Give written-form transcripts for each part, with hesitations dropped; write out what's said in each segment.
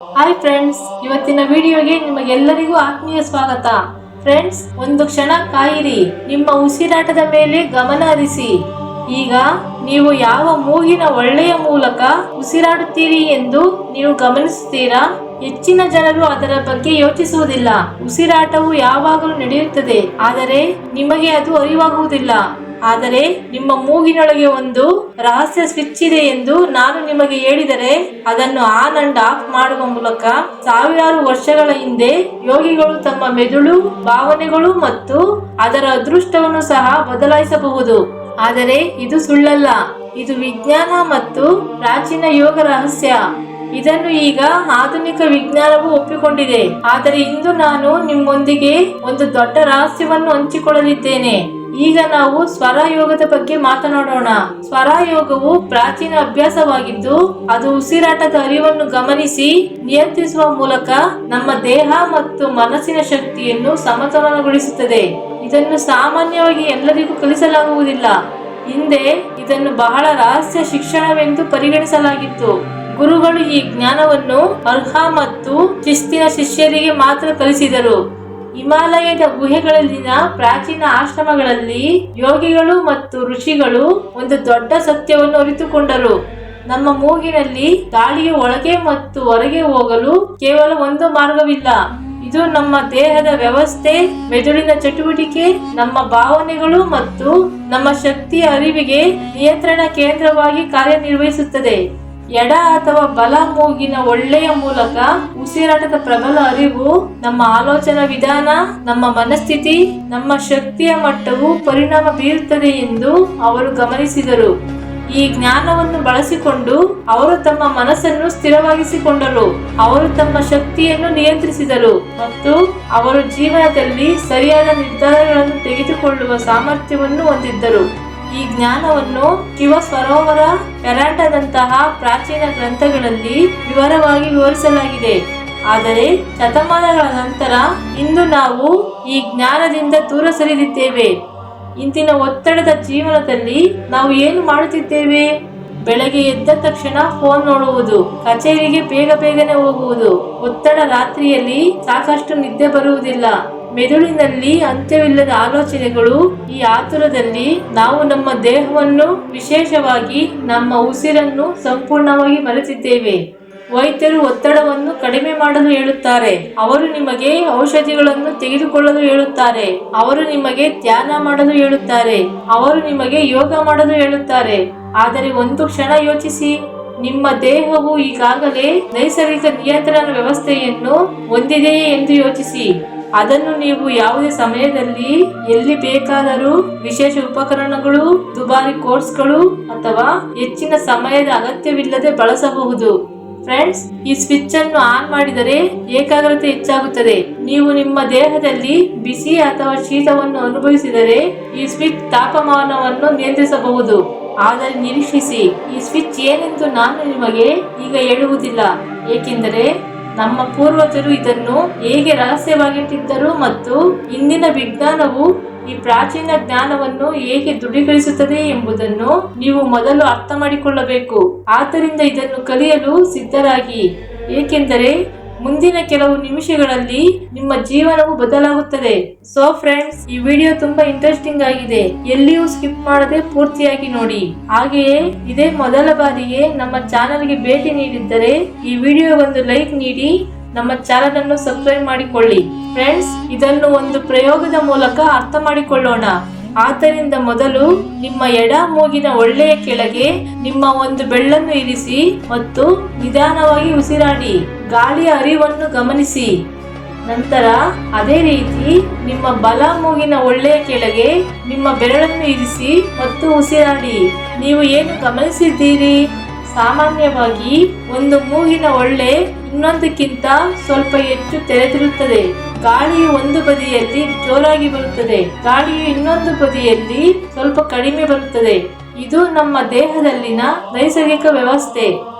Hi friends, ಇವತ್ತಿನ ವಿಡಿಯೋಗೆ ನಿಮಗೆಲ್ಲರಿಗೂ ಆತ್ಮೀಯ ಸ್ವಾಗತ. ಫ್ರೆಂಡ್ಸ್, ಒಂದು ಕ್ಷಣ ಕಾಯಿರಿ, ನಿಮ್ಮ ಉಸಿರಾಟದ ಮೇಲೆ ಗಮನ ಹರಿಸಿ. ಈಗ ನೀವು ಯಾವ ಮೂಗಿನ ಒಳ್ಳೆಯ ಮೂಲಕ ಉಸಿರಾಡುತ್ತೀರಿ ಎಂದು ನೀವು ಗಮನಿಸುತ್ತೀರಾ? ಹೆಚ್ಚಿನ ಜನರು ಅದರ ಬಗ್ಗೆ ಯೋಚಿಸುವುದಿಲ್ಲ. ಉಸಿರಾಟವು ಯಾವಾಗಲೂ ನಡೆಯುತ್ತದೆ, ಆದರೆ ನಿಮಗೆ ಅದು ಅರಿವಾಗುವುದಿಲ್ಲ. ಆದರೆ ನಿಮ್ಮ ಮೂಗಿನೊಳಗೆ ಒಂದು ರಹಸ್ಯ ಸ್ವಿಚ್ ಇದೆ ಎಂದು ನಾನು ನಿಮಗೆ ಹೇಳಿದರೆ, ಅದನ್ನು ಆನ್ ಅಂಡ್ ಆಫ್ ಮಾಡುವ ಮೂಲಕ ಸಾವಿರಾರು ವರ್ಷಗಳ ಹಿಂದೆ ಯೋಗಿಗಳು ತಮ್ಮ ಮೆದುಳು, ಭಾವನೆಗಳು ಮತ್ತು ಅದರ ಅದೃಷ್ಟವನ್ನು ಸಹ ಬದಲಾಯಿಸಬಹುದು. ಆದರೆ ಇದು ಸುಳ್ಳಲ್ಲ, ಇದು ವಿಜ್ಞಾನ ಮತ್ತು ಪ್ರಾಚೀನ ಯೋಗ ರಹಸ್ಯ. ಇದನ್ನು ಈಗ ಆಧುನಿಕ ವಿಜ್ಞಾನವು ಒಪ್ಪಿಕೊಂಡಿದೆ. ಆದರೆ ಇಂದು ನಾನು ನಿಮ್ಮೊಂದಿಗೆ ಒಂದು ದೊಡ್ಡ ರಹಸ್ಯವನ್ನು ಹಂಚಿಕೊಳ್ಳಲಿದ್ದೇನೆ. ಈಗ ನಾವು ಸ್ವರ ಯೋಗದ ಬಗ್ಗೆ ಮಾತನಾಡೋಣ. ಸ್ವರ ಯೋಗವು ಪ್ರಾಚೀನ ಅಭ್ಯಾಸವಾಗಿದ್ದು, ಅದು ಉಸಿರಾಟದ ಅರಿವನ್ನು ಗಮನಿಸಿ ನಿಯಂತ್ರಿಸುವ ಮೂಲಕ ನಮ್ಮ ದೇಹ ಮತ್ತು ಮನಸ್ಸಿನ ಶಕ್ತಿಯನ್ನು ಸಮತೋಲನಗೊಳಿಸುತ್ತದೆ. ಇದನ್ನು ಸಾಮಾನ್ಯವಾಗಿ ಎಲ್ಲರಿಗೂ ಕಲಿಸಲಾಗುವುದಿಲ್ಲ. ಹಿಂದೆ ಇದನ್ನು ಬಹಳ ರಹಸ್ಯ ಶಿಕ್ಷಣವೆಂದು ಪರಿಗಣಿಸಲಾಗಿತ್ತು. ಗುರುಗಳು ಈ ಜ್ಞಾನವನ್ನು ಅರ್ಹ ಮತ್ತು ಶಿಸ್ತಿನ ಶಿಷ್ಯರಿಗೆ ಮಾತ್ರ ಕಲಿಸಿದರು. ಹಿಮಾಲಯದ ಗುಹೆಗಳಲ್ಲಿನ ಪ್ರಾಚೀನ ಆಶ್ರಮಗಳಲ್ಲಿ ಯೋಗಿಗಳು ಮತ್ತು ಋಷಿಗಳು ಒಂದು ದೊಡ್ಡ ಸತ್ಯವನ್ನು ಅರಿತುಕೊಂಡರು. ನಮ್ಮ ಮೂಗಿನಲ್ಲಿ ಗಾಳಿಯ ಒಳಗೆ ಮತ್ತು ಹೊರಗೆ ಹೋಗಲು ಕೇವಲ ಒಂದು ಮಾರ್ಗವಿಲ್ಲ. ಇದು ನಮ್ಮ ದೇಹದ ವ್ಯವಸ್ಥೆ, ಮೆದುಳಿನ ಚಟುವಟಿಕೆ, ನಮ್ಮ ಭಾವನೆಗಳು ಮತ್ತು ನಮ್ಮ ಶಕ್ತಿಯ ಅರಿವಿಗೆ ನಿಯಂತ್ರಣ ಕೇಂದ್ರವಾಗಿ ಕಾರ್ಯನಿರ್ವಹಿಸುತ್ತದೆ. ಎಡ ಅಥವಾ ಬಲ ಮೂಗಿನ ಒಳ್ಳೆಯ ಮೂಲಕ ಉಸಿರಾಟದ ಪ್ರಬಲ ಅರಿವು ನಮ್ಮ ಆಲೋಚನಾ ವಿಧಾನ, ನಮ್ಮ ಮನಸ್ಥಿತಿ, ನಮ್ಮ ಶಕ್ತಿಯ ಮಟ್ಟವು ಪರಿಣಾಮ ಬೀರುತ್ತದೆ ಎಂದು ಅವರು ಗಮನಿಸಿದರು. ಈ ಜ್ಞಾನವನ್ನು ಬಳಸಿಕೊಂಡು ಅವರು ತಮ್ಮ ಮನಸ್ಸನ್ನು ಸ್ಥಿರವಾಗಿಸಿಕೊಂಡರು, ಅವರು ತಮ್ಮ ಶಕ್ತಿಯನ್ನು ನಿಯಂತ್ರಿಸಿದರು ಮತ್ತು ಅವರು ಜೀವನದಲ್ಲಿ ಸರಿಯಾದ ನಿರ್ಧಾರಗಳನ್ನು ತೆಗೆದುಕೊಳ್ಳುವ ಸಾಮರ್ಥ್ಯವನ್ನು ಹೊಂದಿದ್ದರು. ಈ ಜ್ಞಾನವನ್ನು ಶಿವ ಸರೋವರ ಪೆರಾಂಟದಂತಹ ಪ್ರಾಚೀನ ಗ್ರಂಥಗಳಲ್ಲಿ ವಿವರವಾಗಿ ವಿವರಿಸಲಾಗಿದೆ. ಆದರೆ ಶತಮಾನಗಳ ನಂತರ ಇಂದು ನಾವು ಈ ಜ್ಞಾನದಿಂದ ದೂರ ಸರಿದಿದ್ದೇವೆ. ಇಂದಿನ ಒತ್ತಡದ ಜೀವನದಲ್ಲಿ ನಾವು ಏನು ಮಾಡುತ್ತಿದ್ದೇವೆ? ಬೆಳಗ್ಗೆ ಎದ್ದ ತಕ್ಷಣ ಫೋನ್ ನೋಡುವುದು, ಕಚೇರಿಗೆ ಬೇಗನೆ ಹೋಗುವುದು, ಒತ್ತಡ ರಾತ್ರಿಯಲ್ಲಿ ಸಾಕಷ್ಟು ನಿದ್ದೆ ಬರುವುದಿಲ್ಲ, ಮೆದುಳಿನಲ್ಲಿ ಅಂತ್ಯವಿಲ್ಲದ ಆಲೋಚನೆಗಳು. ಈ ಆತುರದಲ್ಲಿ ನಾವು ನಮ್ಮ ದೇಹವನ್ನು, ವಿಶೇಷವಾಗಿ ನಮ್ಮ ಉಸಿರನ್ನು ಸಂಪೂರ್ಣವಾಗಿ ಮರೆತಿದ್ದೇವೆ. ವೈದ್ಯರು ಒತ್ತಡವನ್ನು ಕಡಿಮೆ ಮಾಡಲು ಹೇಳುತ್ತಾರೆ, ಅವರು ನಿಮಗೆ ಔಷಧಿಗಳನ್ನು ತೆಗೆದುಕೊಳ್ಳಲು ಹೇಳುತ್ತಾರೆ, ಅವರು ನಿಮಗೆ ಧ್ಯಾನ ಮಾಡಲು ಹೇಳುತ್ತಾರೆ, ಅವರು ನಿಮಗೆ ಯೋಗ ಮಾಡಲು ಹೇಳುತ್ತಾರೆ. ಆದರೆ ಒಂದು ಕ್ಷಣ ಯೋಚಿಸಿ, ನಿಮ್ಮ ದೇಹವು ಈಗಾಗಲೇ ನೈಸರ್ಗಿಕ ನಿಯಂತ್ರಣ ವ್ಯವಸ್ಥೆಯನ್ನು ಹೊಂದಿದೆಯೇ ಎಂದು ಯೋಚಿಸಿ. ಅದನ್ನು ನೀವು ಯಾವುದೇ ಸಮಯದಲ್ಲಿ, ಎಲ್ಲಿ ಬೇಕಾದರೂ, ವಿಶೇಷ ಉಪಕರಣಗಳು, ದುಬಾರಿ ಕೋರ್ಸ್ಗಳು ಅಥವಾ ಹೆಚ್ಚಿನ ಸಮಯದ ಅಗತ್ಯವಿಲ್ಲದೆ ಬಳಸಬಹುದು. ಫ್ರೆಂಡ್ಸ್, ಈ ಸ್ವಿಚ್ ಅನ್ನು ಆನ್ ಮಾಡಿದರೆ ಏಕಾಗ್ರತೆ ಹೆಚ್ಚಾಗುತ್ತದೆ. ನೀವು ನಿಮ್ಮ ದೇಹದಲ್ಲಿ ಬಿಸಿ ಅಥವಾ ಶೀತವನ್ನು ಅನುಭವಿಸಿದರೆ ಈ ಸ್ವಿಚ್ ತಾಪಮಾನವನ್ನು ನಿಯಂತ್ರಿಸಬಹುದು. ಆದರೆ ನಿರೀಕ್ಷಿಸಿ, ಈ ಸ್ವಿಚ್ ಏನೆಂದು ನಾನು ನಿಮಗೆ ಈಗ ಹೇಳುವುದಿಲ್ಲ, ಏಕೆಂದರೆ ನಮ್ಮ ಪೂರ್ವಜರು ಇದನ್ನು ಹೇಗೆ ರಹಸ್ಯವಾಗಿಟ್ಟಿದ್ದರು ಮತ್ತು ಇಂದಿನ ವಿಜ್ಞಾನವು ಈ ಪ್ರಾಚೀನ ಜ್ಞಾನವನ್ನು ಹೇಗೆ ದೃಢೀಕರಿಸುತ್ತದೆ ಎಂಬುದನ್ನು ನೀವು ಮೊದಲು ಅರ್ಥ ಮಾಡಿಕೊಳ್ಳಬೇಕು. ಆದ್ದರಿಂದ ಇದನ್ನು ಕಲಿಯಲು ಸಿದ್ಧರಾಗಿ, ಏಕೆಂದರೆ ಮುಂದಿನ ಕೆಲವು ನಿಮಿಷಗಳಲ್ಲಿ ನಿಮ್ಮ ಜೀವನವು ಬದಲಾಗುತ್ತದೆ. ಸೊ ಫ್ರೆಂಡ್ಸ್, ಈ ವಿಡಿಯೋ ತುಂಬಾ ಇಂಟ್ರೆಸ್ಟಿಂಗ್ ಆಗಿದೆ. ಎಲ್ಲಿಯೂ ಸ್ಕಿಪ್ ಮಾಡದೆ ಪೂರ್ತಿಯಾಗಿ ನೋಡಿ. ಹಾಗೆಯೇ ಇದೇ ಮೊದಲ ಬಾರಿಗೆ ನಮ್ಮ ಚಾನೆಲ್ಗೆ ಭೇಟಿ ನೀಡಿದ್ದರೆ ಈ ವಿಡಿಯೋಗೊಂದು ಲೈಕ್ ನೀಡಿ ನಮ್ಮ ಚಾನೆಲ್ ಅನ್ನು ಸಬ್ಸ್ಕ್ರೈಬ್ ಮಾಡಿಕೊಳ್ಳಿ. ಫ್ರೆಂಡ್ಸ್, ಇದನ್ನು ಒಂದು ಪ್ರಯೋಗದ ಮೂಲಕ ಅರ್ಥ ಮಾಡಿಕೊಳ್ಳೋಣ. ಆದ್ದರಿಂದ ಮೊದಲು ನಿಮ್ಮ ಎಡ ಮೂಗಿನ ಒಳ್ಳೆಯ ಕೆಳಗೆ ನಿಮ್ಮ ಒಂದು ಬೆರಳನ್ನು ಇರಿಸಿ ಮತ್ತು ನಿಧಾನವಾಗಿ ಉಸಿರಾಡಿ. ಗಾಳಿಯ ಹರಿವನ್ನು ಗಮನಿಸಿ. ನಂತರ ಅದೇ ರೀತಿ ನಿಮ್ಮ ಬಲ ಮೂಗಿನ ಒಳ್ಳೆಯ ಕೆಳಗೆ ನಿಮ್ಮ ಬೆರಳನ್ನು ಇರಿಸಿ ಮತ್ತು ಉಸಿರಾಡಿ. ನೀವು ಏನು ಗಮನಿಸಿದ್ದೀರಿ? ಸಾಮಾನ್ಯವಾಗಿ ಒಂದು ಮೂಗಿನ ಒಳ್ಳೆ ಇನ್ನೊಂದಕ್ಕಿಂತ ಸ್ವಲ್ಪ ಹೆಚ್ಚು ತೆರೆದಿರುತ್ತದೆ. ಗಾಳಿಯು ಒಂದು ಬದಿಯಲ್ಲಿ ಜೋರಾಗಿ ಬರುತ್ತದೆ, ಗಾಳಿಯು ಇನ್ನೊಂದು ಬದಿಯಲ್ಲಿ ಸ್ವಲ್ಪ ಕಡಿಮೆ ಬರುತ್ತದೆ. ಇದು ನಮ್ಮ ದೇಹದಲ್ಲಿನ ನೈಸರ್ಗಿಕ ವ್ಯವಸ್ಥೆ.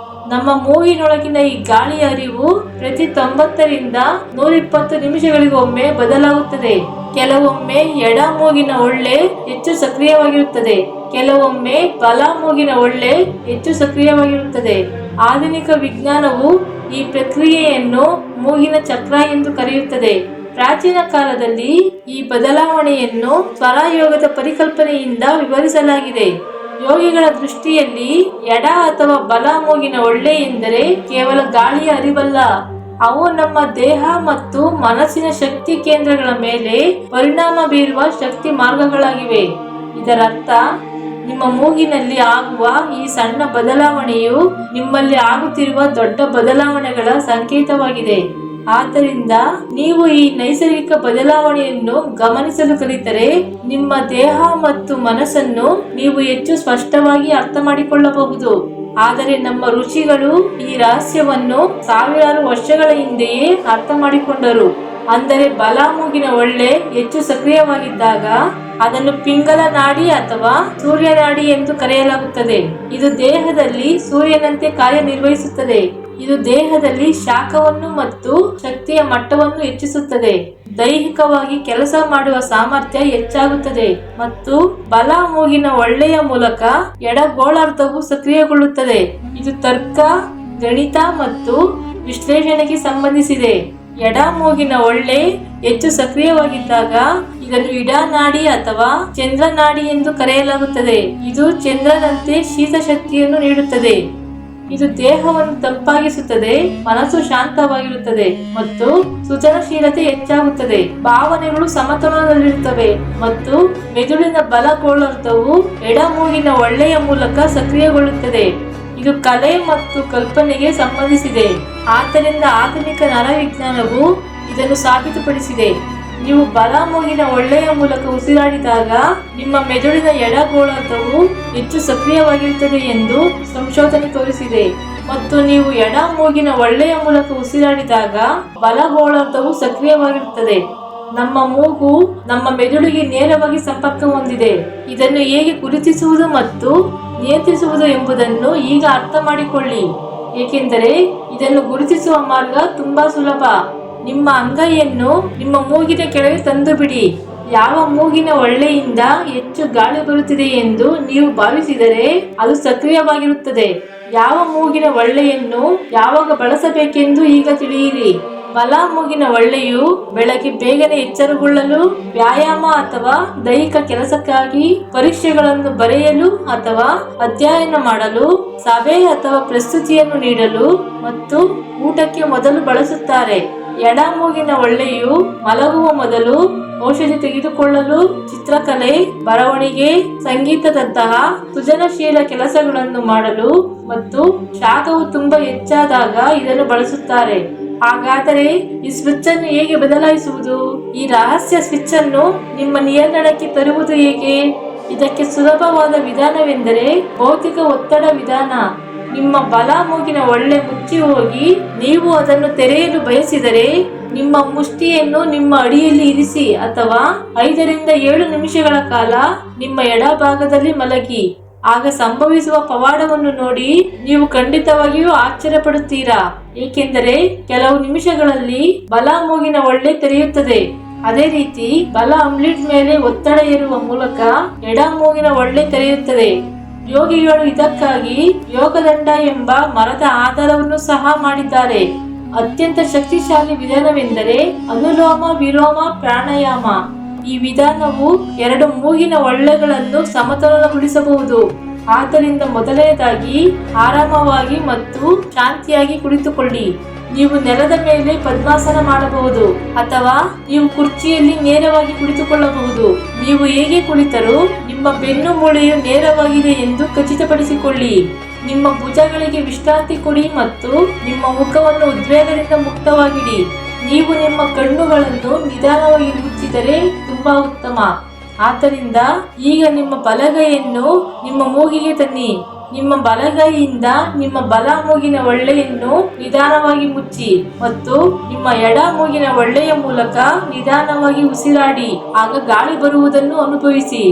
ನಮ್ಮ ಮೂಗಿನೊಳಗಿನ ಈ ಗಾಳಿಯ ಹರಿವು ಪ್ರತಿ 90 ರಿಂದ 120 ನಿಮಿಷಗಳಿಗೊಮ್ಮೆ ಬದಲಾಗುತ್ತದೆ. ಕೆಲವೊಮ್ಮೆ ಎಡ ಮೂಗಿನ ಒಳ್ಳೆ ಹೆಚ್ಚು ಸಕ್ರಿಯವಾಗಿರುತ್ತದೆ, ಕೆಲವೊಮ್ಮೆ ಬಲ ಮೂಗಿನ ಒಳ್ಳೆ ಹೆಚ್ಚು ಸಕ್ರಿಯವಾಗಿರುತ್ತದೆ. ಆಧುನಿಕ ವಿಜ್ಞಾನವು ಈ ಪ್ರಕ್ರಿಯೆಯನ್ನು ಮೂಗಿನ ಚಕ್ರ ಎಂದು ಕರೆಯುತ್ತದೆ. ಪ್ರಾಚೀನ ಕಾಲದಲ್ಲಿ ಈ ಬದಲಾವಣೆಯನ್ನು ಸ್ವರಯೋಗದ ಪರಿಕಲ್ಪನೆಯಿಂದ ವಿವರಿಸಲಾಗಿದೆ. ಯೋಗಿಗಳ ದೃಷ್ಟಿಯಲ್ಲಿ ಎಡ ಅಥವಾ ಬಲ ಮೂಗಿನ ಒಳ್ಳೆ ಎಂದರೆ ಕೇವಲ ಗಾಳಿಯ ಅರಿವಲ್ಲ, ಅವು ನಮ್ಮ ದೇಹ ಮತ್ತು ಮನಸ್ಸಿನ ಶಕ್ತಿ ಕೇಂದ್ರಗಳ ಮೇಲೆ ಪರಿಣಾಮ ಬೀರುವ ಶಕ್ತಿ ಮಾರ್ಗಗಳಾಗಿವೆ. ಇದರರ್ಥ ನಿಮ್ಮ ಮೂಗಿನಲ್ಲಿ ಆಗುವ ಈ ಸಣ್ಣ ಬದಲಾವಣೆಯು ನಿಮ್ಮಲ್ಲಿ ಆಗುತ್ತಿರುವ ದೊಡ್ಡ ಬದಲಾವಣೆಗಳ ಸಂಕೇತವಾಗಿದೆ. ಆದ್ದರಿಂದ ನೀವು ಈ ನೈಸರ್ಗಿಕ ಬದಲಾವಣೆಯನ್ನು ಗಮನಿಸಲು ಕಲಿತರೆ ನಿಮ್ಮ ದೇಹ ಮತ್ತು ಮನಸ್ಸನ್ನು ನೀವು ಹೆಚ್ಚು ಸ್ಪಷ್ಟವಾಗಿ ಅರ್ಥ ಮಾಡಿಕೊಳ್ಳಬಹುದು. ಆದರೆ ನಮ್ಮ ಋಷಿಗಳು ಈ ರಹಸ್ಯವನ್ನು ಸಾವಿರಾರು ವರ್ಷಗಳ ಹಿಂದೆಯೇ ಅರ್ಥ ಮಾಡಿಕೊಂಡರು. ಅಂದರೆ ಬಲ ಮೂಗಿನ ಒಳ್ಳೆ ಹೆಚ್ಚು ಸಕ್ರಿಯವಾಗಿದ್ದಾಗ ಅದನ್ನು ಪಿಂಗಲ ನಾಡಿ ಅಥವಾ ಸೂರ್ಯ ನಾಡಿ ಎಂದು ಕರೆಯಲಾಗುತ್ತದೆ. ಇದು ದೇಹದಲ್ಲಿ ಸೂರ್ಯನಂತೆ ಕಾರ್ಯನಿರ್ವಹಿಸುತ್ತದೆ. ಇದು ದೇಹದಲ್ಲಿ ಶಾಖವನ್ನು ಮತ್ತು ಶಕ್ತಿಯ ಮಟ್ಟವನ್ನು ಹೆಚ್ಚಿಸುತ್ತದೆ. ದೈಹಿಕವಾಗಿ ಕೆಲಸ ಮಾಡುವ ಸಾಮರ್ಥ್ಯ ಹೆಚ್ಚಾಗುತ್ತದೆ ಮತ್ತು ಬಲ ಮೂಗಿನ ಒಳ್ಳೆಯ ಮೂಲಕ ಎಡಗೋಳಾರ್ಧವು ಸಕ್ರಿಯಗೊಳ್ಳುತ್ತದೆ. ಇದು ತರ್ಕ, ಗಣಿತ ಮತ್ತು ವಿಶ್ಲೇಷಣೆಗೆ ಸಂಬಂಧಿಸಿದೆ. ಎಡ ಮೂಗಿನ ಒಳ್ಳೆ ಹೆಚ್ಚು ಸಕ್ರಿಯವಾಗಿದ್ದಾಗ ಇದನ್ನು ಇಡ ನಾಡಿ ಅಥವಾ ಚಂದ್ರ ನಾಡಿ ಎಂದು ಕರೆಯಲಾಗುತ್ತದೆ. ಇದು ಚಂದ್ರನಂತೆ ಶೀತ ಶಕ್ತಿಯನ್ನು ನೀಡುತ್ತದೆ. ಇದು ದೇಹವನ್ನು ತಂಪಾಗಿಸುತ್ತದೆ, ಮನಸ್ಸು ಶಾಂತವಾಗಿರುತ್ತದೆ ಮತ್ತು ಸೃಜನಶೀಲತೆ ಹೆಚ್ಚಾಗುತ್ತದೆ. ಭಾವನೆಗಳು ಸಮತೋಲನದಲ್ಲಿರುತ್ತವೆ ಮತ್ತು ಮೆದುಳಿನ ಬಲಗೋಳಾರ್ಧವು ಎಡ ಮೂಗಿನ ಒಳ್ಳೆಯ ಮೂಲಕ ಸಕ್ರಿಯಗೊಳ್ಳುತ್ತದೆ. ಇದು ಕಲೆ ಮತ್ತು ಕಲ್ಪನೆಗೆ ಸಂಬಂಧಿಸಿದೆ. ಆದ್ದರಿಂದ ಆಧುನಿಕ ನರವಿಜ್ಞಾನವು ಇದನ್ನು ಸಾಬೀತುಪಡಿಸಿದೆ. ನೀವು ಬಲ ಮೂಗಿನ ಒಳ್ಳೆಯ ಮೂಲಕ ಉಸಿರಾಡಿದಾಗ ನಿಮ್ಮ ಮೆದುಳಿನ ಎಡಗೋಳಾರ್ಧವು ಹೆಚ್ಚು ಸಕ್ರಿಯವಾಗಿರುತ್ತದೆ ಎಂದು ಸಂಶೋಧನೆ ತೋರಿಸಿದೆ ಮತ್ತು ನೀವು ಎಡ ಮೂಗಿನ ಒಳ್ಳೆಯ ಮೂಲಕ ಉಸಿರಾಡಿದಾಗ ಬಲಗೋಳಾರ್ಧವು ಸಕ್ರಿಯವಾಗಿರುತ್ತದೆ. ನಮ್ಮ ಮೂಗು ನಮ್ಮ ಮೆದುಳಿಗೆ ನೇರವಾಗಿ ಸಂಪರ್ಕ ಹೊಂದಿದೆ. ಇದನ್ನು ಹೇಗೆ ಗುರುತಿಸುವುದು ಮತ್ತು ನಿಯಂತ್ರಿಸುವುದು ಎಂಬುದನ್ನು ಈಗ ಅರ್ಥ ಮಾಡಿಕೊಳ್ಳಿ, ಏಕೆಂದರೆ ಇದನ್ನು ಗುರುತಿಸುವ ಮಾರ್ಗ ತುಂಬಾ ಸುಲಭ. ನಿಮ್ಮ ಅಂಗೈಯನ್ನು ನಿಮ್ಮ ಮೂಗಿನ ಕೆಳಗೆ ತಂದು ಬಿಡಿ. ಯಾವ ಮೂಗಿನ ಒಳ್ಳೆಯಿಂದ ಹೆಚ್ಚು ಗಾಳಿ ಬರುತ್ತಿದೆ ಎಂದು ನೀವು ಭಾವಿಸಿದರೆ ಅದು ಸಕ್ರಿಯವಾಗಿರುತ್ತದೆ. ಯಾವ ಮೂಗಿನ ಒಳ್ಳೆಯನ್ನು ಯಾವಾಗ ಬಳಸಬೇಕೆಂದು ಈಗ ತಿಳಿಯಿರಿ. ಬಲ ಮೂಗಿನ ಒಳ್ಳೆಯು ಬೆಳಗ್ಗೆ ಬೇಗನೆ ಎಚ್ಚರಗೊಳ್ಳಲು, ವ್ಯಾಯಾಮ ಅಥವಾ ದೈಹಿಕ ಕೆಲಸಕ್ಕಾಗಿ, ಪರೀಕ್ಷೆಗಳನ್ನು ಬರೆಯಲು ಅಥವಾ ಅಧ್ಯಯನ ಮಾಡಲು, ಸಭೆ ಅಥವಾ ಪ್ರಸ್ತುತಿಯನ್ನು ನೀಡಲು ಮತ್ತು ಊಟಕ್ಕೆ ಮೊದಲು ಬಳಸುತ್ತಾರೆ. ಎಡ ಮೂಗಿನ ಒಳ್ಳೆಯು ಮಲಗುವ ಮೊದಲು, ಔಷಧಿ ತೆಗೆದುಕೊಳ್ಳಲು, ಚಿತ್ರಕಲೆ, ಬರವಣಿಗೆ, ಸಂಗೀತದಂತಹ ಸೃಜನಶೀಲ ಕೆಲಸಗಳನ್ನು ಮಾಡಲು ಮತ್ತು ಶಾಖವು ತುಂಬಾ ಹೆಚ್ಚಾದಾಗ ಇದನ್ನು ಬಳಸುತ್ತಾರೆ. ಹಾಗಾದರೆ ಈ ಸ್ವಿಚ್ ಅನ್ನು ಹೇಗೆ ಬದಲಾಯಿಸುವುದು? ಈ ರಹಸ್ಯ ಸ್ವಿಚ್ ಅನ್ನು ನಿಮ್ಮ ನಿಯಂತ್ರಣಕ್ಕೆ ತರುವುದು ಹೇಗೆ? ಇದಕ್ಕೆ ಸುಲಭವಾದ ವಿಧಾನವೆಂದರೆ ಭೌತಿಕ ಒತ್ತಡ ವಿಧಾನ. ನಿಮ್ಮ ಬಲ ಮೂಗಿನ ಒಳ್ಳೆ ಮುಚ್ಚಿ ಹೋಗಿ ನೀವು ಅದನ್ನು ತೆರೆಯಲು ಬಯಸಿದರೆ ನಿಮ್ಮ ಮುಷ್ಟಿಯನ್ನು ನಿಮ್ಮ ಅಡಿಯಲ್ಲಿ ಇರಿಸಿ ಅಥವಾ 5 ರಿಂದ 7 ನಿಮಿಷಗಳ ಕಾಲ ನಿಮ್ಮ ಎಡಭಾಗದಲ್ಲಿ ಮಲಗಿ. ಆಗ ಸಂಭವಿಸುವ ಪವಾಡವನ್ನು ನೋಡಿ ನೀವು ಖಂಡಿತವಾಗಿಯೂ ಆಶ್ಚರ್ಯ ಪಡುತ್ತೀರಾ, ಏಕೆಂದರೆ ಕೆಲವು ನಿಮಿಷಗಳಲ್ಲಿ ಬಲ ಮೂಗಿನ ಒಳ್ಳೆ ತೆರೆಯುತ್ತದೆ. ಅದೇ ರೀತಿ ಬಲ ಆಮ್ಲೆಟ್ ಮೇಲೆ ಒತ್ತಡ ಏರುವ ಮೂಲಕ ಎಡ ಮೂಗಿನ ಒಳ್ಳೆ ತೆರೆಯುತ್ತದೆ. ಯೋಗಿಗಳು ಇದಕ್ಕಾಗಿ ಯೋಗದಂಡ ಎಂಬ ಮರದ ಆಧಾರವನ್ನು ಸಹ ಮಾಡಿದ್ದಾರೆ. ಅತ್ಯಂತ ಶಕ್ತಿಶಾಲಿ ವಿಧಾನವೆಂದರೆ ಅನುಲೋಮ ವಿಲೋಮ ಪ್ರಾಣಾಯಾಮ. ಈ ವಿಧಾನವು 2 ಮೂಗಿನ ಒಳ್ಳೆಗಳನ್ನು ಸಮತೋಲನಗೊಳಿಸಬಹುದು. ಆದ್ದರಿಂದ ಮೊದಲನೇದಾಗಿ ಆರಾಮವಾಗಿ ಮತ್ತು ಶಾಂತಿಯಾಗಿ ಕುಳಿತುಕೊಳ್ಳಿ. ನೀವು ನೆಲದ ಮೇಲೆ ಪದ್ಮಾಸನ ಮಾಡಬಹುದು ಅಥವಾ ನೀವು ಕುರ್ಚಿಯಲ್ಲಿ ನೇರವಾಗಿ ಕುಳಿತುಕೊಳ್ಳಬಹುದು. ನೀವು ಹೇಗೆ ಕುಳಿತರೂ ನಿಮ್ಮ ಬೆನ್ನು ಮೂಳೆಯು ನೇರವಾಗಿದೆ ಎಂದು ಖಚಿತಪಡಿಸಿಕೊಳ್ಳಿ. ನಿಮ್ಮ ಭುಜಗಳಿಗೆ ವಿಶ್ರಾಂತಿ ಕೊಡಿ ಮತ್ತು ನಿಮ್ಮ ಮುಖವನ್ನು ಉದ್ವೇಗದಿಂದ ಮುಕ್ತವಾಗಿಡಿ. ನೀವು ನಿಮ್ಮ ಕಣ್ಣುಗಳನ್ನು ನಿಧಾನವಾಗಿ ಮುಚ್ಚಿದರೆ ತುಂಬಾ ಉತ್ತಮ. ಆದ್ದರಿಂದ ಈಗ ನಿಮ್ಮ ಬಲಗೈಯನ್ನು ನಿಮ್ಮ ಮೂಗಿಗೆ ತನ್ನಿ. ನಿಮ್ಮ ಬಲಗೈಯಿಂದ ನಿಮ್ಮ ಬಲ ಮೂಗಿನ ಒಳ್ಳೆಯನ್ನು ನಿಧಾನವಾಗಿ ಮುಚ್ಚಿ ಮತ್ತು ನಿಮ್ಮ ಎಡ ಮೂಗಿನ ಒಳ್ಳೆಯ ಮೂಲಕ ನಿಧಾನವಾಗಿ ಉಸಿರಾಡಿ. ಆಗ ಗಾಳಿ ಬರುವುದನ್ನು ಅನುಭವಿಸಿ.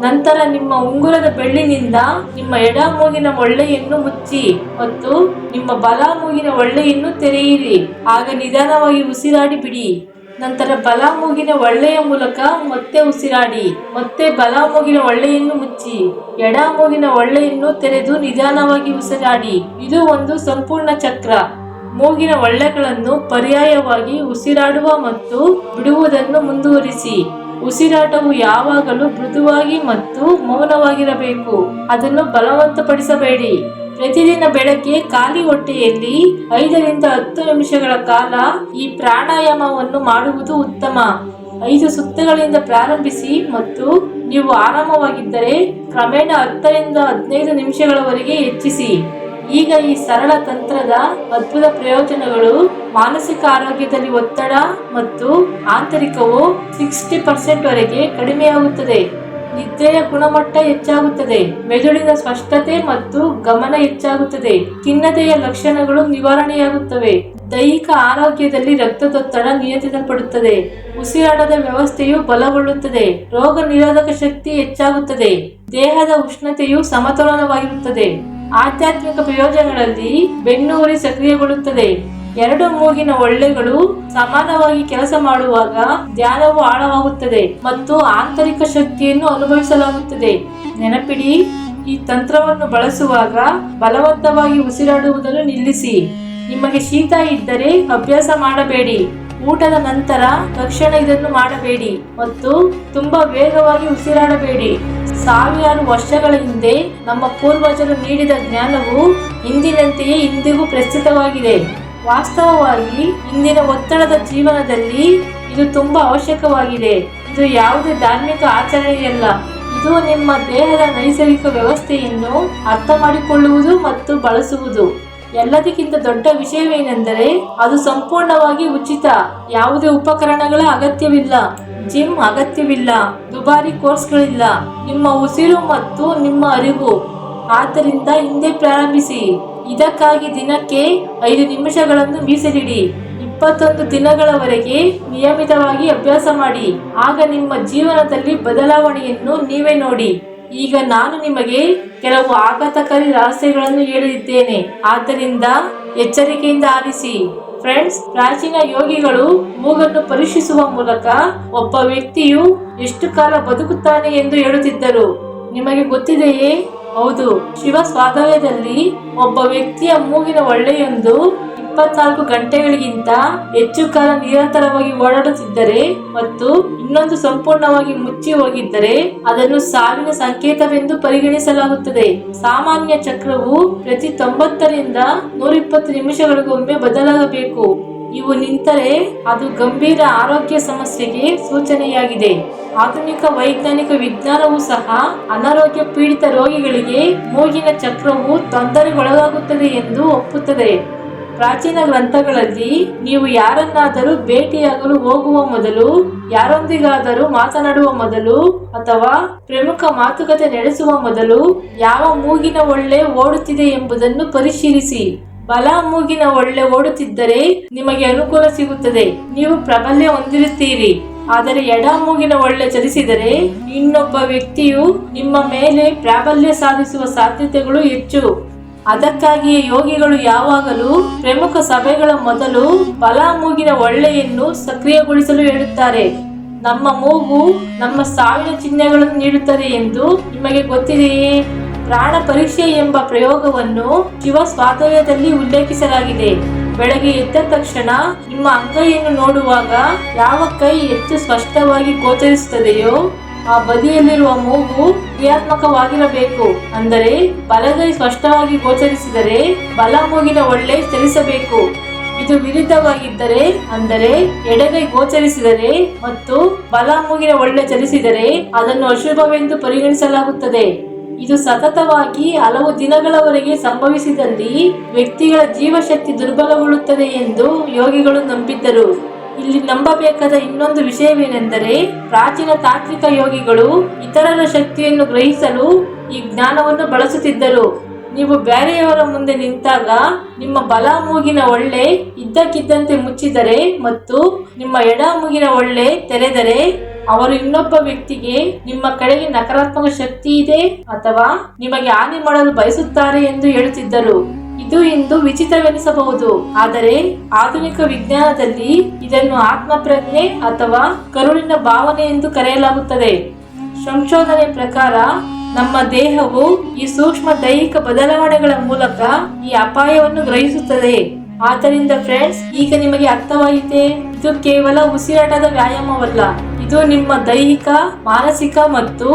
ನಂತರ ನಿಮ್ಮ ಉಂಗುರದ ಬೆರಳಿನಿಂದ ನಿಮ್ಮ ಎಡ ಮೂಗಿನ ಒಳ್ಳೆಯನ್ನು ಮುಚ್ಚಿ ಮತ್ತು ನಿಮ್ಮ ಬಲ ಮೂಗಿನ ಒಳ್ಳೆಯನ್ನು ತೆರೆಯಿರಿ. ಆಗ ನಿಧಾನವಾಗಿ ಉಸಿರಾಡಿ ಬಿಡಿ. ನಂತರ ಬಲ ಮೂಗಿನ ಒಳ್ಳೆಯ ಮೂಲಕ ಮತ್ತೆ ಉಸಿರಾಡಿ. ಮತ್ತೆ ಬಲ ಮೂಗಿನ ಒಳ್ಳೆಯನ್ನು ಮುಚ್ಚಿ ಎಡ ಮೂಗಿನ ಒಳ್ಳೆಯನ್ನು ತೆರೆದು ನಿಧಾನವಾಗಿ ಉಸಿರಾಡಿ. ಇದು ಒಂದು ಸಂಪೂರ್ಣ ಚಕ್ರ. ಮೂಗಿನ ಒಳ್ಳೆಗಳನ್ನು ಪರ್ಯಾಯವಾಗಿ ಉಸಿರಾಡುವ ಮತ್ತು ಬಿಡುವುದನ್ನು ಮುಂದುವರಿಸಿ. ಉಸಿರಾಟವು ಯಾವಾಗಲೂ ಮೃದುವಾಗಿ ಮತ್ತು ಮೌನವಾಗಿರಬೇಕು. ಅದನ್ನು ಬಲವಂತಪಡಿಸಬೇಡಿ. ಪ್ರತಿದಿನ ಬೆಳಗ್ಗೆ ಖಾಲಿ ಹೊಟ್ಟೆಯಲ್ಲಿ 5ರಿಂದ 10 ನಿಮಿಷಗಳ ಕಾಲ ಈ ಪ್ರಾಣಾಯಾಮವನ್ನು ಮಾಡುವುದು ಉತ್ತಮ. 5 ಸುತ್ತುಗಳಿಂದ ಪ್ರಾರಂಭಿಸಿ ಮತ್ತು ನೀವು ಆರಾಮವಾಗಿದ್ದರೆ ಕ್ರಮೇಣ 10ರಿಂದ 15 ನಿಮಿಷಗಳವರೆಗೆ ಹೆಚ್ಚಿಸಿ. ಈಗ ಈ ಸರಳ ತಂತ್ರದ ಅದ್ಭುತ ಪ್ರಯೋಜನಗಳು: ಮಾನಸಿಕ ಆರೋಗ್ಯದಲ್ಲಿ ಒತ್ತಡ ಮತ್ತು ಆಂತರಿಕವು 60% ವರೆಗೆ ಕಡಿಮೆಯಾಗುತ್ತದೆ. ನಿದ್ರೆಯ ಗುಣಮಟ್ಟ ಹೆಚ್ಚಾಗುತ್ತದೆ. ಮೆದುಳಿನ ಸ್ಪಷ್ಟತೆ ಮತ್ತು ಗಮನ ಹೆಚ್ಚಾಗುತ್ತದೆ. ಖಿನ್ನತೆಯ ಲಕ್ಷಣಗಳು ನಿವಾರಣೆಯಾಗುತ್ತವೆ. ದೈಹಿಕ ಆರೋಗ್ಯದಲ್ಲಿ ರಕ್ತದೊತ್ತಡ ನಿಯಂತ್ರಿಸಲ್ಪಡುತ್ತದೆ. ಉಸಿರಾಟದ ವ್ಯವಸ್ಥೆಯು ಬಲಗೊಳ್ಳುತ್ತದೆ. ರೋಗ ನಿರೋಧಕ ಶಕ್ತಿ ಹೆಚ್ಚಾಗುತ್ತದೆ. ದೇಹದ ಉಷ್ಣತೆಯು ಸಮತೋಲನವಾಗಿರುತ್ತದೆ. ಆಧ್ಯಾತ್ಮಿಕ ಪ್ರಯೋಜನಗಳಲ್ಲಿ ಬೆನ್ನುಹುರಿ ಸಕ್ರಿಯಗೊಳ್ಳುತ್ತದೆ. 2 ಮೂಗಿನ ಒಳ್ಳೆಗಳು ಸಮಾನವಾಗಿ ಕೆಲಸ ಮಾಡುವಾಗ ಧ್ಯಾನವು ಆಳವಾಗುತ್ತದೆ ಮತ್ತು ಆಂತರಿಕ ಶಕ್ತಿಯನ್ನು ಅನುಭವಿಸಲಾಗುತ್ತದೆ. ನೆನಪಿಡಿ, ಈ ತಂತ್ರವನ್ನು ಬಳಸುವಾಗ ಬಲವಂತವಾಗಿ ಉಸಿರಾಡುವುದನ್ನು ನಿಲ್ಲಿಸಿ. ನಿಮಗೆ ಶೀತ ಇದ್ದರೆ ಅಭ್ಯಾಸ ಮಾಡಬೇಡಿ. ಊಟದ ನಂತರ ತಕ್ಷಣ ಇದನ್ನು ಮಾಡಬೇಡಿ ಮತ್ತು ತುಂಬಾ ವೇಗವಾಗಿ ಉಸಿರಾಡಬೇಡಿ. ಸಾವಿರಾರು ವರ್ಷಗಳ ಹಿಂದೆ ನಮ್ಮ ಪೂರ್ವಜರು ನೀಡಿದ ಜ್ಞಾನವು ಇಂದಿನಂತೆಯೇ ಇಂದಿಗೂ ಪ್ರಸ್ತುತವಾಗಿದೆ. ವಾಸ್ತವವಾಗಿ ಇಂದಿನ ಒತ್ತಡದ ಜೀವನದಲ್ಲಿ ಇದು ತುಂಬಾ ಅವಶ್ಯಕವಾಗಿದೆ. ಇದು ಯಾವುದೇ ಧಾರ್ಮಿಕ ಆಚರಣೆಯಲ್ಲ. ಇದು ನಿಮ್ಮ ದೇಹದ ನೈಸರ್ಗಿಕ ವ್ಯವಸ್ಥೆಯನ್ನು ಅರ್ಥ ಮಾಡಿಕೊಳ್ಳುವುದು ಮತ್ತು ಬಳಸುವುದು. ಎಲ್ಲದಕ್ಕಿಂತ ದೊಡ್ಡ ವಿಷಯವೇನೆಂದರೆ ಅದು ಸಂಪೂರ್ಣವಾಗಿ ಉಚಿತ. ಯಾವುದೇ ಉಪಕರಣಗಳ ಅಗತ್ಯವಿಲ್ಲ. ಜಿಮ್ ಅಗತ್ಯವಿಲ್ಲ. ದುಬಾರಿ ಕೋರ್ಸ್ಗಳಿಲ್ಲ. ನಿಮ್ಮ ಉಸಿರು ಮತ್ತು ನಿಮ್ಮ ಅರಿವು. ಆದ್ದರಿಂದ ಹಿಂದೆ ಪ್ರಾರಂಭಿಸಿ. ಇದಕ್ಕಾಗಿ ದಿನಕ್ಕೆ 5 ನಿಮಿಷಗಳನ್ನು ಮೀಸಲಿಡಿ. 21 ದಿನಗಳವರೆಗೆ ನಿಯಮಿತವಾಗಿ ಅಭ್ಯಾಸ ಮಾಡಿ. ಆಗ ನಿಮ್ಮ ಜೀವನದಲ್ಲಿ ಬದಲಾವಣೆಯನ್ನು ನೀವೇ ನೋಡಿ. ಈಗ ನಾನು ನಿಮಗೆ ಕೆಲವು ಆಘಾತಕಾರಿ ರಹಸ್ಯಗಳನ್ನು ಹೇಳಲಿದ್ದೇನೆ. ಆದ್ದರಿಂದ ಎಚ್ಚರಿಕೆಯಿಂದ ಆಲಿಸಿ. ಫ್ರೆಂಡ್ಸ್, ಪ್ರಾಚೀನ ಯೋಗಿಗಳು ಮೂಗನ್ನು ಪರೀಕ್ಷಿಸುವ ಮೂಲಕ ಒಬ್ಬ ವ್ಯಕ್ತಿಯು ಎಷ್ಟು ಕಾಲ ಬದುಕುತ್ತಾನೆ ಎಂದು ಹೇಳುತ್ತಿದ್ದರು. ನಿಮಗೆ ಗೊತ್ತಿದೆಯೇ? ಹೌದು, ಶಿವ ಸ್ವಾಧವ್ಯದಲ್ಲಿ ಒಬ್ಬ ವ್ಯಕ್ತಿಯ ಮೂಗಿನ ಒಳ್ಳೆಯೊಂದು 24 ಗಂಟೆಗಳಿಗಿಂತ ಹೆಚ್ಚು ಕಾಲ ನಿರಂತರವಾಗಿ ಓಡಾಡುತ್ತಿದ್ದರೆ ಮತ್ತು ಇನ್ನೊಂದು ಸಂಪೂರ್ಣವಾಗಿ ಮುಚ್ಚಿ ಹೋಗಿದ್ದರೆ ಅದನ್ನು ಸಾವಿನ ಸಂಕೇತವೆಂದು ಪರಿಗಣಿಸಲಾಗುತ್ತದೆ. ಸಾಮಾನ್ಯ ಚಕ್ರವು ಪ್ರತಿ 90ರಿಂದ 120 ನಿಮಿಷಗಳಿಗೊಮ್ಮೆ ಬದಲಾಗಬೇಕು. ಇವು ನಿಂತರೆ ಅದು ಗಂಭೀರ ಆರೋಗ್ಯ ಸಮಸ್ಯೆಗೆ ಸೂಚನೆಯಾಗಿದೆ. ಆಧುನಿಕ ವೈಜ್ಞಾನಿಕ ವಿಜ್ಞಾನವೂ ಸಹ ಅನಾರೋಗ್ಯ ಪೀಡಿತ ರೋಗಿಗಳಿಗೆ ಮೂಗಿನ ಚಕ್ರವು ತೊಂದರೆಗೊಳಗಾಗುತ್ತದೆ ಎಂದು ಒಪ್ಪುತ್ತದೆ. ಪ್ರಾಚೀನ ಗ್ರಂಥಗಳಲ್ಲಿ ನೀವು ಯಾರನ್ನಾದರೂ ಭೇಟಿಯಾಗಲು ಹೋಗುವ ಮೊದಲು, ಯಾರೊಂದಿಗಾದರೂ ಮಾತನಾಡುವ ಮೊದಲು ಅಥವಾ ಪ್ರಮುಖ ಮಾತುಕತೆ ನಡೆಸುವ ಮೊದಲು ಯಾವ ಮೂಗಿನ ಒಳ್ಳೆ ಓಡುತ್ತಿದೆ ಎಂಬುದನ್ನು ಪರಿಶೀಲಿಸಿ. ಬಲ ಮೂಗಿನ ಒಳ್ಳೆ ಓಡುತ್ತಿದ್ದರೆ ನಿಮಗೆ ಅನುಕೂಲ ಸಿಗುತ್ತದೆ, ನೀವು ಪ್ರಾಬಲ್ಯ ಹೊಂದಿರುತ್ತೀರಿ. ಆದರೆ ಎಡ ಮೂಗಿನ ಒಳ್ಳೆ ಚಲಿಸಿದರೆ ಇನ್ನೊಬ್ಬ ವ್ಯಕ್ತಿಯು ನಿಮ್ಮ ಮೇಲೆ ಪ್ರಾಬಲ್ಯ ಸಾಧಿಸುವ ಸಾಧ್ಯತೆಗಳು ಹೆಚ್ಚು. ಅದಕ್ಕಾಗಿಯೇ ಯೋಗಿಗಳು ಯಾವಾಗಲೂ ಪ್ರಮುಖ ಸಭೆಗಳ ಮೊದಲು ಬಲ ಮೂಗಿನ ಒಳ್ಳೆಯನ್ನು ಸಕ್ರಿಯಗೊಳಿಸಲು ಹೇಳುತ್ತಾರೆ. ನಮ್ಮ ಮೂಗು ನಮ್ಮ ಸಾವಿನ ಚಿಹ್ನೆಗಳನ್ನು ನೀಡುತ್ತದೆ ಎಂದು ನಿಮಗೆ ಗೊತ್ತಿದೆಯೇ? ಪ್ರಾಣ ಪರೀಕ್ಷೆ ಎಂಬ ಪ್ರಯೋಗವನ್ನು ಶಿವ ಸ್ವಾಧವ್ಯದಲ್ಲಿ ಉಲ್ಲೇಖಿಸಲಾಗಿದೆ. ಬೆಳಗ್ಗೆ ಎದ್ದ ತಕ್ಷಣ ನಿಮ್ಮ ಅಂಗೈಯನ್ನು ನೋಡುವಾಗ ಯಾವ ಕೈ ಹೆಚ್ಚು ಸ್ಪಷ್ಟವಾಗಿ ಗೋಚರಿಸುತ್ತದೆಯೋ ಆ ಬದಿಯಲ್ಲಿರುವ ಮೂಗು ಕ್ರಿಯಾತ್ಮಕವಾಗಿರಬೇಕು. ಅಂದರೆ ಬಲಗೈ ಸ್ಪಷ್ಟವಾಗಿ ಗೋಚರಿಸಿದರೆ ಬಲ ಮೂಗಿನ ಒಳ್ಳೆ ಚಲಿಸಬೇಕು. ಇದು ವಿರುದ್ಧವಾಗಿದ್ದರೆ, ಅಂದರೆ ಎಡಗೈ ಗೋಚರಿಸಿದರೆ ಮತ್ತು ಬಲ ಮೂಗಿನ ಒಳ್ಳೆ ಚಲಿಸಿದರೆ ಅದನ್ನು ಅಶುಭವೆಂದು ಪರಿಗಣಿಸಲಾಗುತ್ತದೆ. ಇದು ಸತತವಾಗಿ ಹಲವು ದಿನಗಳವರೆಗೆ ಸಂಭವಿಸಿದಲ್ಲಿ ವ್ಯಕ್ತಿಗಳ ಜೀವಶಕ್ತಿ ದುರ್ಬಲಗೊಳ್ಳುತ್ತದೆ ಎಂದು ಯೋಗಿಗಳು ನಂಬಿದ್ದರು. ಇಲ್ಲಿ ನಂಬಬೇಕಾದ ಇನ್ನೊಂದು ವಿಷಯವೇನೆಂದರೆ, ಪ್ರಾಚೀನ ತಾಂತ್ರಿಕ ಯೋಗಿಗಳು ಇತರರ ಶಕ್ತಿಯನ್ನು ಗ್ರಹಿಸಲು ಈ ಜ್ಞಾನವನ್ನು ಬಳಸುತ್ತಿದ್ದರು. ನೀವು ಬೇರೆಯವರ ಮುಂದೆ ನಿಂತಾಗ ನಿಮ್ಮ ಬಲ ಮೂಗಿನ ಒಳ್ಳೆ ಇದ್ದಕ್ಕಿದ್ದಂತೆ ಮುಚ್ಚಿದರೆ ಮತ್ತು ನಿಮ್ಮ ಎಡ ಮೂಗಿನ ಒಳ್ಳೆ ತೆರೆದರೆ ಅವರು ಇನ್ನೊಬ್ಬ ವ್ಯಕ್ತಿಗೆ ನಿಮ್ಮ ಕಡೆಗೆ ನಕಾರಾತ್ಮಕ ಶಕ್ತಿ ಇದೆ ಅಥವಾ ನಿಮಗೆ ಹಾನಿ ಮಾಡಲು ಬಯಸುತ್ತಾರೆ ಎಂದು ಹೇಳುತ್ತಿದ್ದರು. ಇದು ಇಂದು ವಿಚಿತ್ರವೆನಿಸಬಹುದು, ಆದರೆ ಆಧುನಿಕ ವಿಜ್ಞಾನದಲ್ಲಿ ಇದನ್ನು ಆತ್ಮಪ್ರಜ್ಞೆ ಅಥವಾ ಕರುಳಿನ ಭಾವನೆ ಎಂದು ಕರೆಯಲಾಗುತ್ತದೆ. ಸಂಶೋಧನೆ ಪ್ರಕಾರ ನಮ್ಮ ದೇಹವು ಈ ಸೂಕ್ಷ್ಮ ದೈಹಿಕ ಬದಲಾವಣೆಗಳ ಮೂಲಕ ಈ ಅಪಾಯವನ್ನು ಗ್ರಹಿಸುತ್ತದೆ. ಆದ್ದರಿಂದ ಫ್ರೆಂಡ್ಸ್, ಈಗ ನಿಮಗೆ ಅರ್ಥವಾಯಿತೆ, ಇದು ಕೇವಲ ಉಸಿರಾಟದ ವ್ಯಾಯಾಮವಲ್ಲ, ಇದು ನಿಮ್ಮ ದೈಹಿಕ, ಮಾನಸಿಕ ಮತ್ತು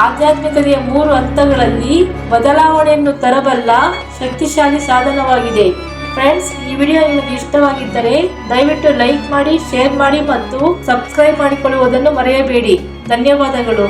ಆಧ್ಯಾತ್ಮಿಕತೆಯ 3 ಹಂತಗಳಲ್ಲಿ ಬದಲಾವಣೆಯನ್ನು ತರಬಲ್ಲ ಶಕ್ತಿಶಾಲಿ ಸಾಧನವಾಗಿದೆ. ಫ್ರೆಂಡ್ಸ್, ಈ ವಿಡಿಯೋ ನಿಮಗೆ ಇಷ್ಟವಾಗಿದ್ದರೆ ದಯವಿಟ್ಟು ಲೈಕ್ ಮಾಡಿ, ಶೇರ್ ಮಾಡಿ ಮತ್ತು ಸಬ್ಸ್ಕ್ರೈಬ್ ಮಾಡಿಕೊಳ್ಳುವುದನ್ನು ಮರೆಯಬೇಡಿ. ಧನ್ಯವಾದಗಳು.